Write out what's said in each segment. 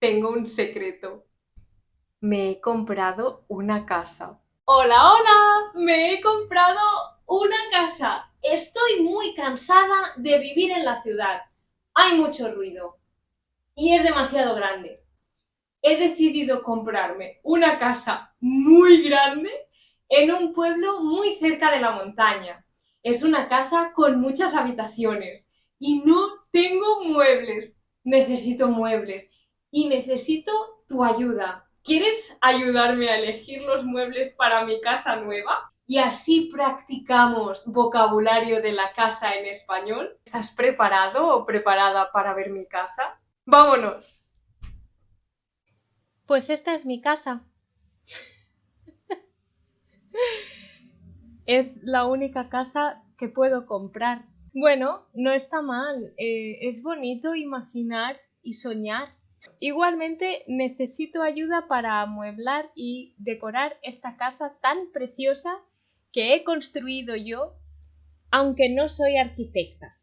tengo un secreto. Me he comprado una casa. Hola, hola, me he comprado una casa. Estoy muy cansada de vivir en la ciudad. Hay mucho ruido y es demasiado grande. He decidido comprarme una casa muy grande en un pueblo muy cerca de la montaña. Es una casa con muchas habitaciones y no tengo muebles. Necesito muebles y necesito tu ayuda. ¿Quieres ayudarme a elegir los muebles para mi casa nueva? Y así practicamos vocabulario de la casa en español. ¿Estás preparado o preparada para ver mi casa? ¡Vámonos! Pues esta es mi casa. Es la única casa que puedo comprar. Bueno, no está mal. Es bonito imaginar y soñar. Igualmente necesito ayuda para amueblar y decorar esta casa tan preciosa que he construido yo, aunque no soy arquitecta.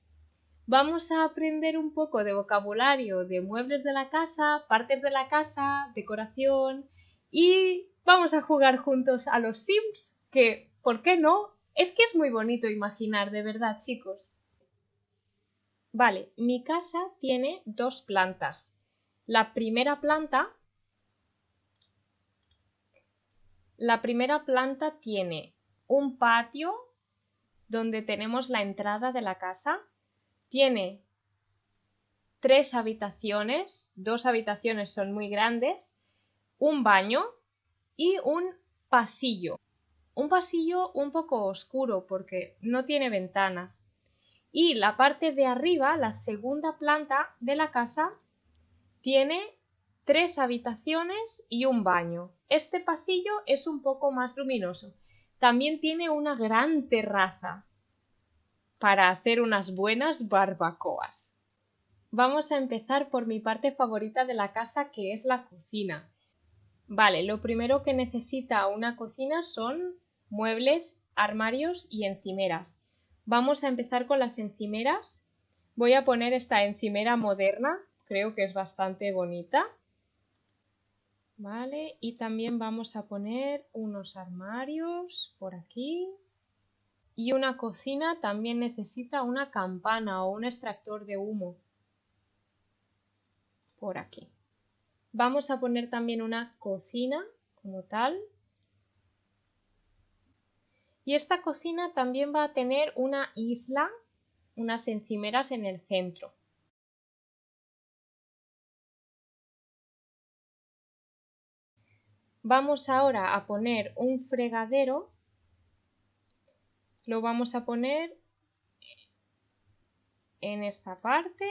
Vamos a aprender un poco de vocabulario de muebles de la casa, partes de la casa, decoración y vamos a jugar juntos a los Sims, que, ¿por qué no? Es que es muy bonito imaginar, de verdad, chicos. Vale, mi casa tiene dos plantas. La primera planta, la primera planta tiene un patio donde tenemos la entrada de la casa. Tiene tres habitaciones, dos habitaciones son muy grandes, un baño y un pasillo. Un pasillo un poco oscuro porque no tiene ventanas. Y la parte de arriba, la segunda planta de la casa, tiene tres habitaciones y un baño. Este pasillo es un poco más luminoso. También tiene una gran terraza para hacer unas buenas barbacoas. Vamos a empezar por mi parte favorita de la casa, que es la cocina. Vale, lo primero que necesita una cocina son muebles, armarios y encimeras. Vamos a empezar con las encimeras. Voy a poner esta encimera moderna, creo que es bastante bonita. Vale, y también vamos a poner unos armarios por aquí. Y una cocina también necesita una campana o un extractor de humo por aquí. Vamos a poner también una cocina como tal. Y esta cocina también va a tener una isla, unas encimeras en el centro. Vamos ahora a poner un fregadero. Lo vamos a poner en esta parte.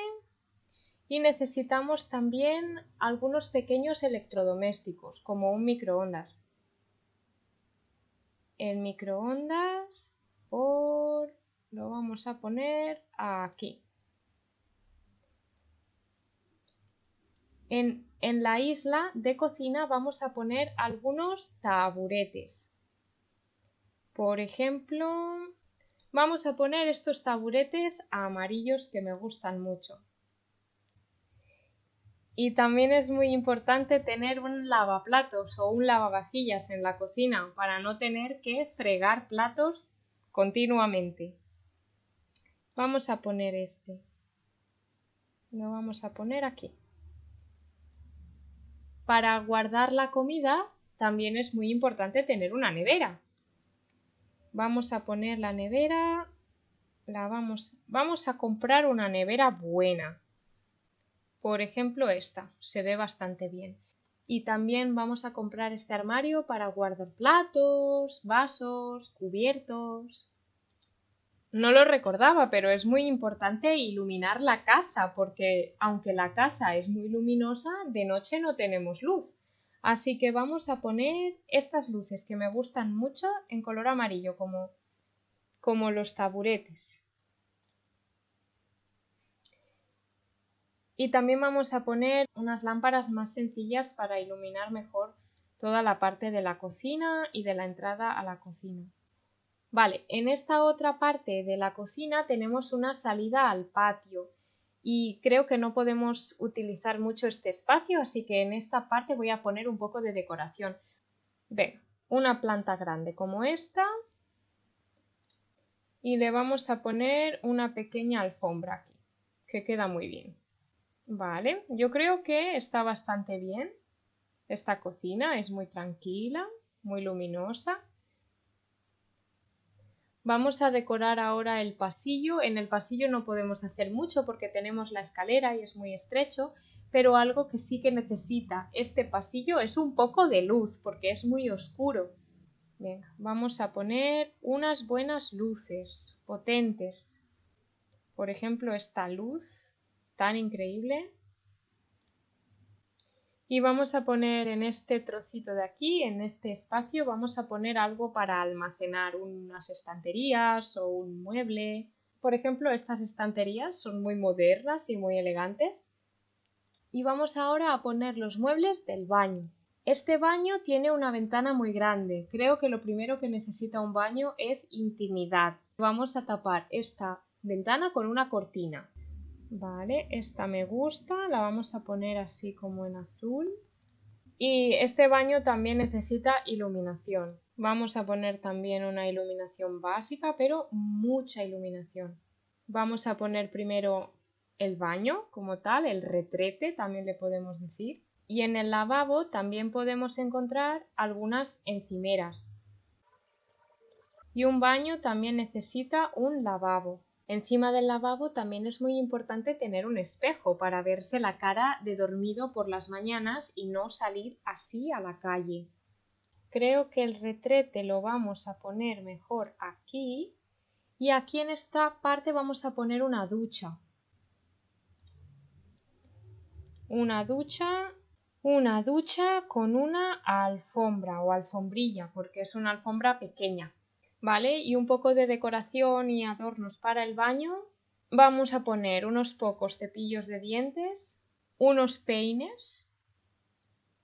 Y necesitamos también algunos pequeños electrodomésticos, como un microondas. El microondas lo vamos a poner aquí. En la isla de cocina vamos a poner algunos taburetes. Por ejemplo, vamos a poner estos taburetes amarillos que me gustan mucho. Y también es muy importante tener un lavaplatos o un lavavajillas en la cocina para no tener que fregar platos continuamente. Vamos a poner este. Lo vamos a poner aquí. Para guardar la comida también es muy importante tener una nevera. Vamos a poner la nevera, vamos a comprar una nevera buena. Por ejemplo, esta se ve bastante bien. Y también vamos a comprar este armario para guardar platos, vasos, cubiertos. No lo recordaba, pero es muy importante iluminar la casa porque aunque la casa es muy luminosa, de noche no tenemos luz. Así que vamos a poner estas luces que me gustan mucho en color amarillo, como los taburetes. Y también vamos a poner unas lámparas más sencillas para iluminar mejor toda la parte de la cocina y de la entrada a la cocina. Vale, en esta otra parte de la cocina tenemos una salida al patio y creo que no podemos utilizar mucho este espacio, así que en esta parte voy a poner un poco de decoración. Venga, una planta grande como esta y le vamos a poner una pequeña alfombra aquí, que queda muy bien. Vale, yo creo que está bastante bien. Esta cocina es muy tranquila, muy luminosa. Vamos a decorar ahora el pasillo. En el pasillo no podemos hacer mucho porque tenemos la escalera y es muy estrecho, pero algo que sí que necesita este pasillo es un poco de luz porque es muy oscuro. Venga, vamos a poner unas buenas luces potentes. Por ejemplo, esta luz tan increíble. Y vamos a poner en este trocito de aquí, en este espacio, vamos a poner algo para almacenar unas estanterías o un mueble. Por ejemplo, estas estanterías son muy modernas y muy elegantes. Y vamos ahora a poner los muebles del baño. Este baño tiene una ventana muy grande. Creo que lo primero que necesita un baño es intimidad. Vamos a tapar esta ventana con una cortina. Vale, esta me gusta, la vamos a poner así como en azul. Y este baño también necesita iluminación. Vamos a poner también una iluminación básica, pero mucha iluminación. Vamos a poner primero el baño como tal, el retrete también le podemos decir. Y en el lavabo también podemos encontrar algunas encimeras. Y un baño también necesita un lavabo. Encima del lavabo también es muy importante tener un espejo para verse la cara de dormido por las mañanas y no salir así a la calle. Creo que el retrete lo vamos a poner mejor aquí y aquí en esta parte vamos a poner una ducha. Una ducha con una alfombra o alfombrilla porque es una alfombra pequeña. ¿Vale? Y un poco de decoración y adornos para el baño. Vamos a poner unos pocos cepillos de dientes, unos peines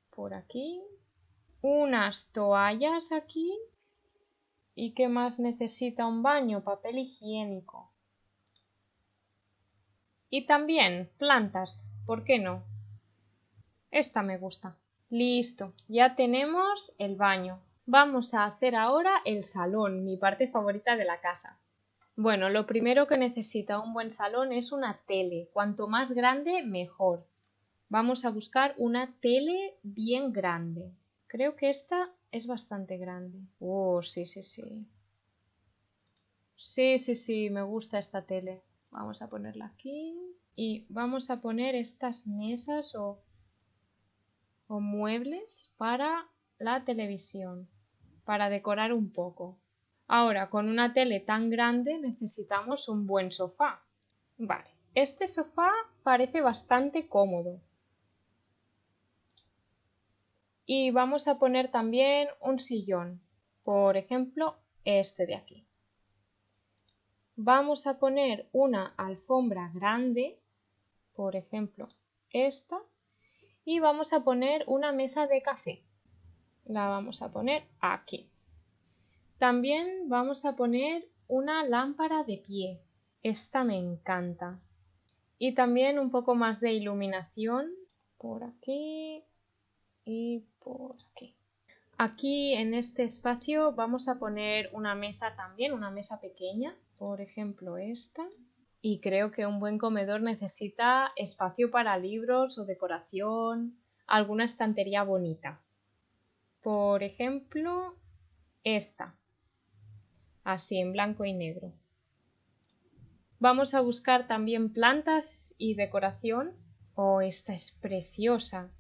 por aquí, unas toallas aquí. ¿Y qué más necesita un baño? Papel higiénico. Y también plantas, ¿por qué no? Esta me gusta. Listo, ya tenemos el baño. Vamos a hacer ahora el salón, mi parte favorita de la casa. Bueno, lo primero que necesita un buen salón es una tele. Cuanto más grande, mejor. Vamos a buscar una tele bien grande. Creo que esta es bastante grande. Oh, sí, sí, sí. Sí, sí, sí, me gusta esta tele. Vamos a ponerla aquí. Y vamos a poner estas mesas o muebles para la televisión, para decorar un poco. Ahora, con una tele tan grande necesitamos un buen sofá. Vale, este sofá parece bastante cómodo. Y vamos a poner también un sillón, por ejemplo, este de aquí. Vamos a poner una alfombra grande, por ejemplo, esta, y vamos a poner una mesa de café. La vamos a poner aquí. También vamos a poner una lámpara de pie. Esta me encanta. Y también un poco más de iluminación por aquí y por aquí. Aquí en este espacio vamos a poner una mesa también, una mesa pequeña, por ejemplo esta. Y creo que un buen comedor necesita espacio para libros o decoración, alguna estantería bonita. Por ejemplo, esta. Así en blanco y negro. Vamos a buscar también plantas y decoración. Oh, esta es preciosa.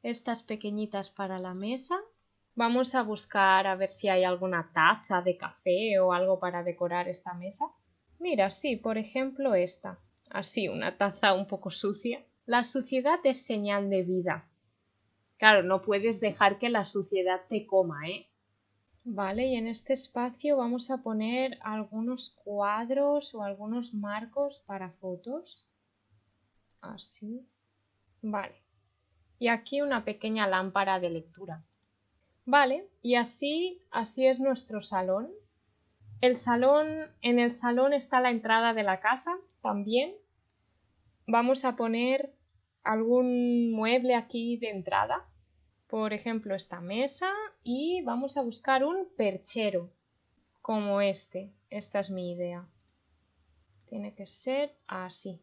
Estas pequeñitas para la mesa. Vamos a buscar a ver si hay alguna taza de café o algo para decorar esta mesa. Mira, sí, por ejemplo esta. Así, una taza un poco sucia. La suciedad es señal de vida. Claro, no puedes dejar que la suciedad te coma, ¿eh? Vale, y en este espacio vamos a poner algunos cuadros o algunos marcos para fotos. Así. Vale. Y aquí una pequeña lámpara de lectura. Vale, y así es nuestro salón. En el salón está la entrada de la casa también. vamos a poner algún mueble aquí de entrada. Por ejemplo, esta mesa y vamos a buscar un perchero como este. Esta es mi idea. Tiene que ser así.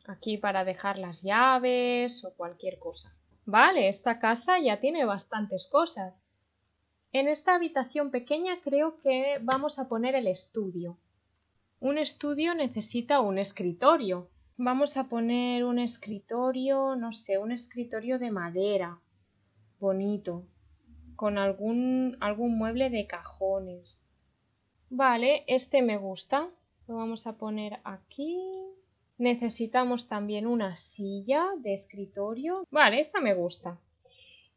Aquí para dejar las llaves o cualquier cosa. Vale, esta casa ya tiene bastantes cosas. En esta habitación pequeña creo que vamos a poner el estudio. Un estudio necesita un escritorio. Vamos a poner un escritorio, no sé, un escritorio de madera. Bonito. Con algún mueble de cajones. Vale, este me gusta. Lo vamos a poner aquí. Necesitamos también una silla de escritorio. Vale, esta me gusta.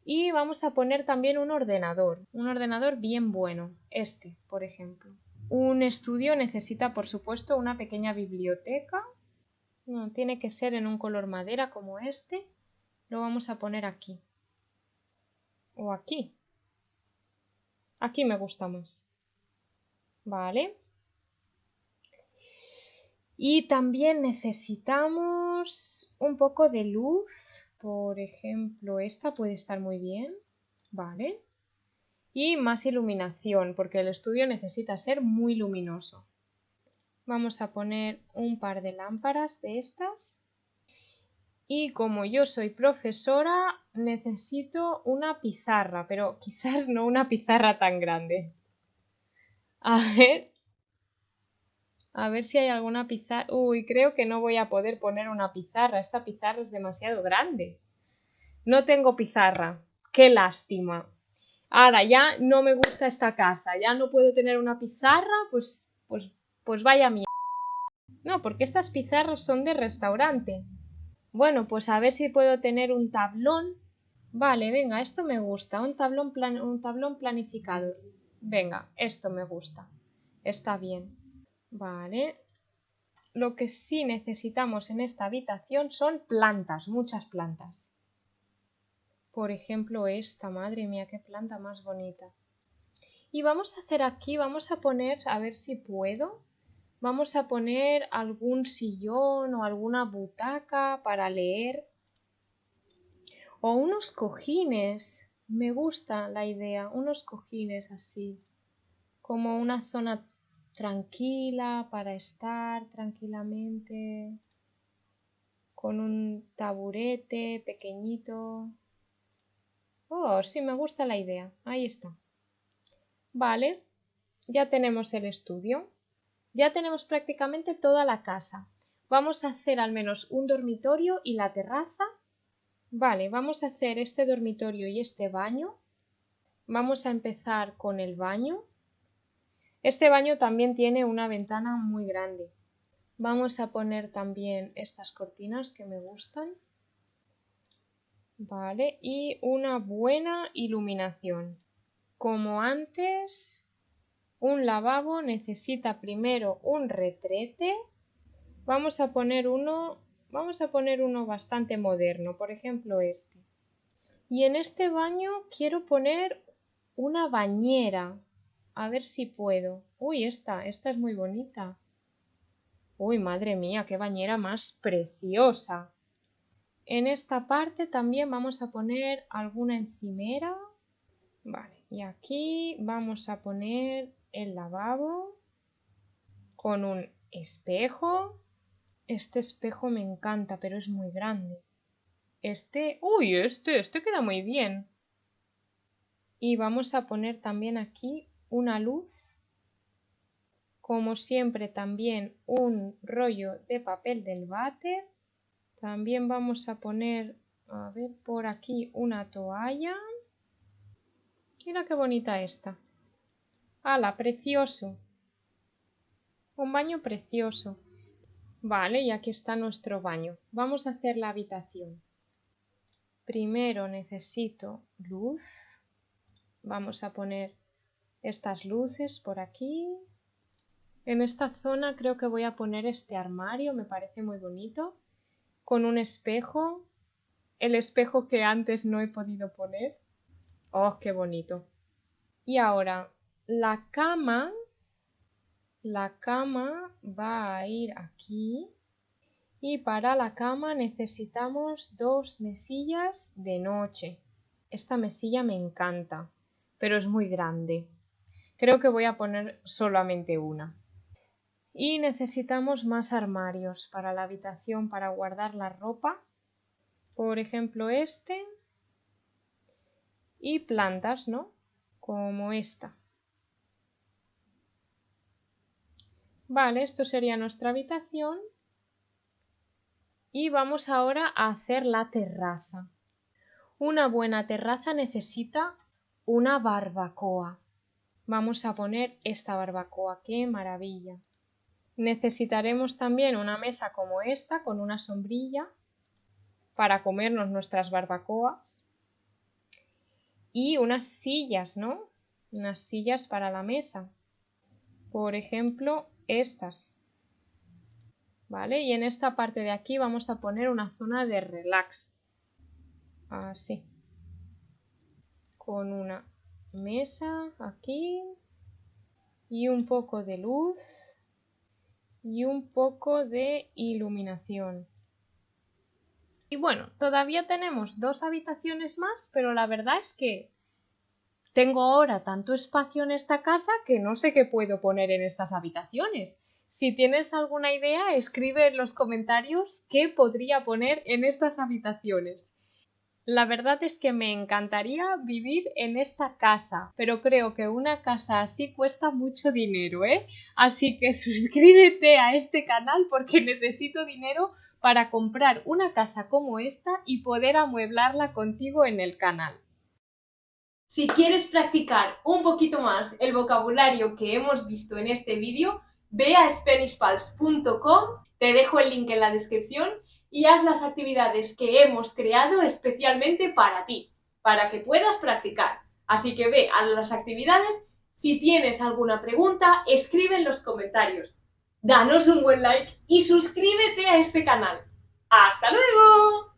Y vamos a poner también un ordenador bien bueno. Este, por ejemplo. Un estudio necesita, por supuesto, una pequeña biblioteca. No, tiene que ser en un color madera como este. Lo vamos a poner aquí. O aquí. Aquí me gusta más. Vale. Y también necesitamos un poco de luz. Por ejemplo, esta puede estar muy bien. Vale. Y más iluminación, porque el estudio necesita ser muy luminoso. Vamos a poner un par de lámparas de estas. Y como yo soy profesora, necesito una pizarra, pero quizás no una pizarra tan grande. A ver si hay alguna pizarra. Uy, creo que no voy a poder poner una pizarra. Esta pizarra es demasiado grande. No tengo pizarra. Qué lástima. Ahora ya no me gusta esta casa. Ya no puedo tener una pizarra, pues vaya mierda. No, porque estas pizarras son de restaurante. Bueno, pues a ver si puedo tener un tablón. Vale, venga, esto me gusta. Un tablón planificador. Venga, esto me gusta. Está bien. Vale. Lo que sí necesitamos en esta habitación son plantas, muchas plantas. Por ejemplo, esta, madre mía, qué planta más bonita. Y vamos a hacer aquí, vamos a poner, a ver si puedo, vamos a poner algún sillón o alguna butaca para leer. O unos cojines. Me gusta la idea, unos cojines así. Como una zona tranquila para estar tranquilamente. Con un taburete pequeñito. Oh, sí, me gusta la idea. Ahí está. Vale, ya tenemos el estudio. Ya tenemos prácticamente toda la casa. Vamos a hacer al menos un dormitorio y la terraza. Vale, vamos a hacer este dormitorio y este baño. Vamos a empezar con el baño. Este baño también tiene una ventana muy grande. Vamos a poner también estas cortinas que me gustan. Vale, y una buena iluminación. Como antes, un lavabo necesita primero un retrete. Vamos a poner uno bastante moderno, por ejemplo este. Y en este baño quiero poner una bañera. A ver si puedo. Uy, esta es muy bonita. Uy, madre mía, qué bañera más preciosa. En esta parte también vamos a poner alguna encimera. Vale, y aquí vamos a poner el lavabo con un espejo. Este espejo me encanta, pero es muy grande. Este queda muy bien. Y vamos a poner también aquí una luz. Como siempre, también un rollo de papel del váter. También vamos a poner, a ver, por aquí una toalla. Mira qué bonita esta. ¡Hala, precioso! Un baño precioso. Vale, y aquí está nuestro baño. Vamos a hacer la habitación. Primero necesito luz. Vamos a poner estas luces por aquí. En esta zona creo que voy a poner este armario, me parece muy bonito. Con un espejo. El espejo que antes no he podido poner. ¡Oh, qué bonito! Y ahora, la cama va a ir aquí Y para la cama necesitamos 2 mesillas de noche. Esta mesilla me encanta, pero es muy grande. Creo que voy a poner solamente una. Y necesitamos más armarios para la habitación para guardar la ropa. Por ejemplo, este. Y plantas, ¿no? Como esta. Vale, esto sería nuestra habitación. Y vamos ahora a hacer la terraza. Una buena terraza necesita una barbacoa. Vamos a poner esta barbacoa. ¡Qué maravilla! Necesitaremos también una mesa como esta con una sombrilla para comernos nuestras barbacoas. Y unas sillas, ¿no? Unas sillas para la mesa. Por ejemplo, estas. ¿Vale? Y en esta parte de aquí vamos a poner una zona de relax. Así. Con una mesa aquí. Y un poco de luz. Y un poco de iluminación. Y bueno, todavía tenemos 2 habitaciones más, pero la verdad es que tengo ahora tanto espacio en esta casa que no sé qué puedo poner en estas habitaciones. Si tienes alguna idea, escribe en los comentarios qué podría poner en estas habitaciones. La verdad es que me encantaría vivir en esta casa, pero creo que una casa así cuesta mucho dinero, ¿eh? Así que suscríbete a este canal porque necesito dinero para comprar una casa como esta y poder amueblarla contigo en el canal. Si quieres practicar un poquito más el vocabulario que hemos visto en este vídeo, ve a SpanishPals.com, te dejo el link en la descripción y haz las actividades que hemos creado especialmente para ti, para que puedas practicar. Así que ve a las actividades. Si tienes alguna pregunta, escribe en los comentarios. Danos un buen like y suscríbete a este canal. ¡Hasta luego!